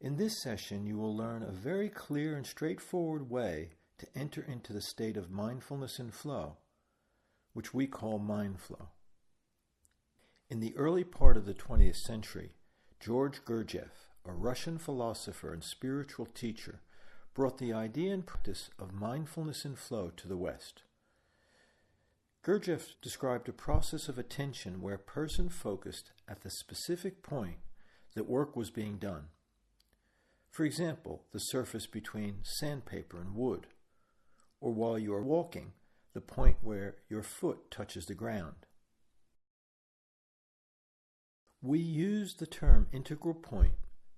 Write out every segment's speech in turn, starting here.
In this session, you will learn a very clear and straightforward way to enter into the state of mindfulness and flow, which we call mind flow. In the early part of the 20th century, George Gurdjieff, a Russian philosopher and spiritual teacher, brought the idea and practice of mindfulness and flow to the West. Gurdjieff described a process of attention where a person focused at the specific point that work was being done. For example, the surface between sandpaper and wood, or while you are walking, the point where your foot touches the ground. We use the term integral point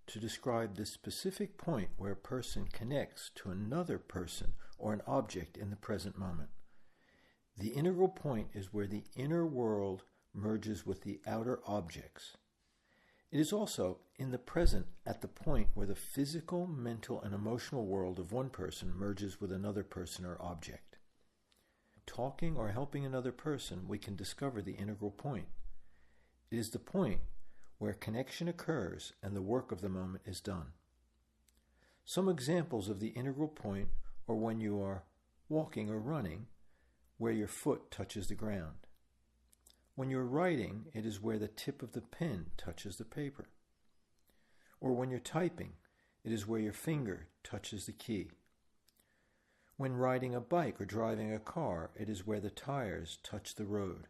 to describe the specific point where a person connects to another person or an object in the present moment. The integral point is where the inner world merges with the outer objects. It is also in the present at the point where the physical, mental, and emotional world of one person merges with another person or object. Talking or helping another person, we can discover the integral point. It is the point where connection occurs and the work of the moment is done. Some examples of the integral point are when you are walking or running, where your foot touches the ground. When you're writing, it is where the tip of the pen touches the paper. Or when you're typing, it is where your finger touches the key. When riding a bike or driving a car, it is where the tires touch the road.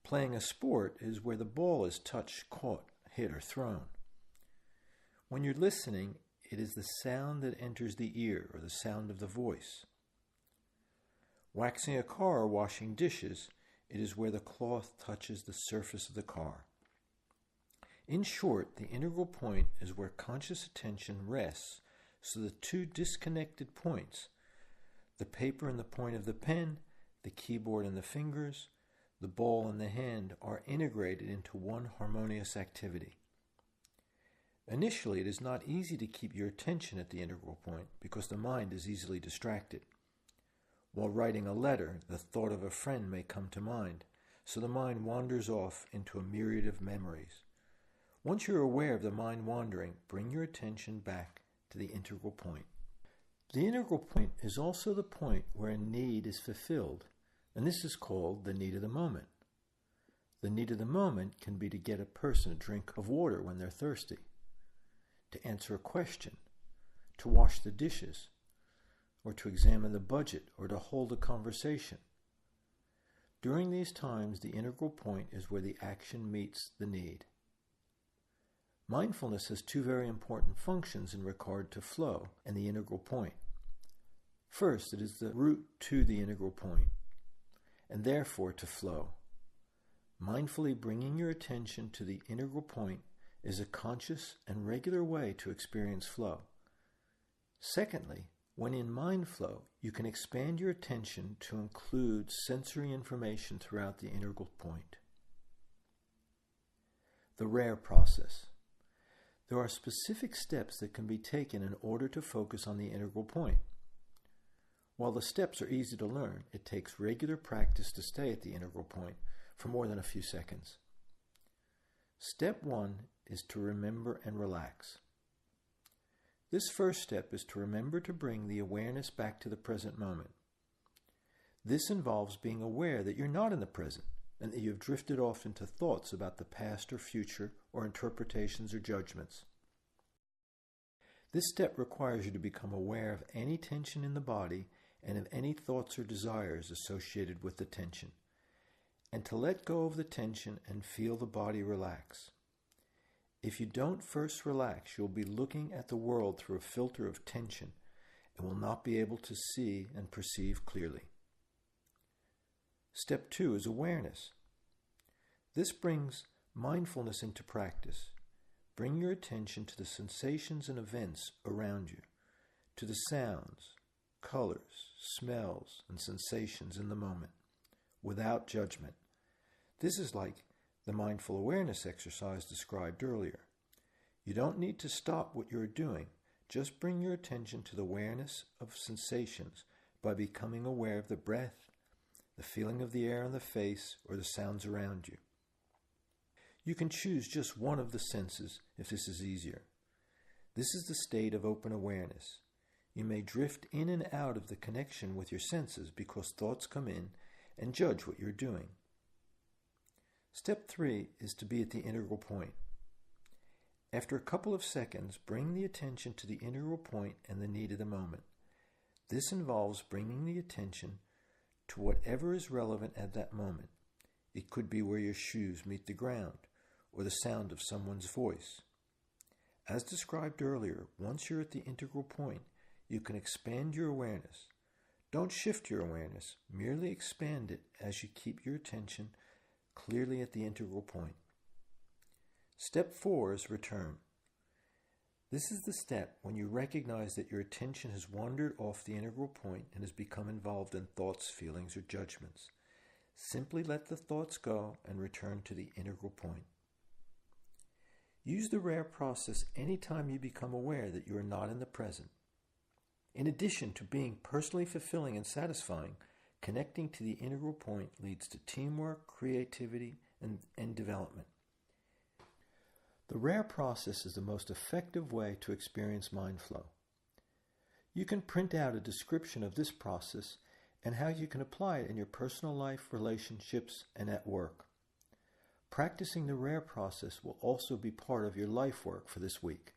Playing a sport is where the ball is touched, caught, hit, or thrown. When you're listening, it is the sound that enters the ear or the sound of the voice. Waxing a car or washing dishes, it is where the cloth touches the surface of the car. In short, the integral point is where conscious attention rests, so the two disconnected points, the paper and the point of the pen, the keyboard and the fingers, the ball and the hand, are integrated into one harmonious activity. Initially, it is not easy to keep your attention at the integral point because the mind is easily distracted. While writing a letter, the thought of a friend may come to mind, so the mind wanders off into a myriad of memories. Once you're aware of the mind wandering, bring your attention back to the integral point. The integral point is also the point where a need is fulfilled, and this is called the need of the moment. The need of the moment can be to get a person a drink of water when they're thirsty, to answer a question, to wash the dishes, or to examine the budget, or to hold a conversation. During these times, the integral point is where the action meets the need. Mindfulness has two very important functions in regard to flow and the integral point. First, it is the route to the integral point, and therefore to flow. Mindfully bringing your attention to the integral point is a conscious and regular way to experience flow. Secondly, when in mind flow, you can expand your attention to include sensory information throughout the integral point. The RAIR process. There are specific steps that can be taken in order to focus on the integral point. While the steps are easy to learn, it takes regular practice to stay at the integral point for more than a few seconds. Step 1 is to remember and relax. This first step is to remember to bring the awareness back to the present moment. This involves being aware that you're not in the present and that you've drifted off into thoughts about the past or future or interpretations or judgments. This step requires you to become aware of any tension in the body and of any thoughts or desires associated with the tension, and to let go of the tension and feel the body relax. If you don't first relax, you'll be looking at the world through a filter of tension and will not be able to see and perceive clearly. Step 2 is awareness. This brings mindfulness into practice. Bring your attention to the sensations and events around you, to the sounds, colors, smells, and sensations in the moment, without judgment. This is like the mindful awareness exercise described earlier. You don't need to stop what you're doing. Just bring your attention to the awareness of sensations by becoming aware of the breath, the feeling of the air on the face, or the sounds around you. You can choose just one of the senses if this is easier. This is the state of open awareness. You may drift in and out of the connection with your senses because thoughts come in and judge what you're doing. Step 3 is to be at the integral point. After a couple of seconds, bring the attention to the integral point and the need of the moment. This involves bringing the attention to whatever is relevant at that moment. It could be where your shoes meet the ground or the sound of someone's voice. As described earlier, once you're at the integral point, you can expand your awareness. Don't shift your awareness, merely expand it as you keep your attention clearly at the integral point. Step 4 is return. This is the step when you recognize that your attention has wandered off the integral point and has become involved in thoughts, feelings, or judgments. Simply let the thoughts go and return to the integral point. Use the RAIR process anytime you become aware that you are not in the present. In addition to being personally fulfilling and satisfying, connecting to the integral point leads to teamwork, creativity, and development. The RAIR process is the most effective way to experience mind flow. You can print out a description of this process and how you can apply it in your personal life, relationships, and at work. Practicing the RAIR process will also be part of your life work for this week.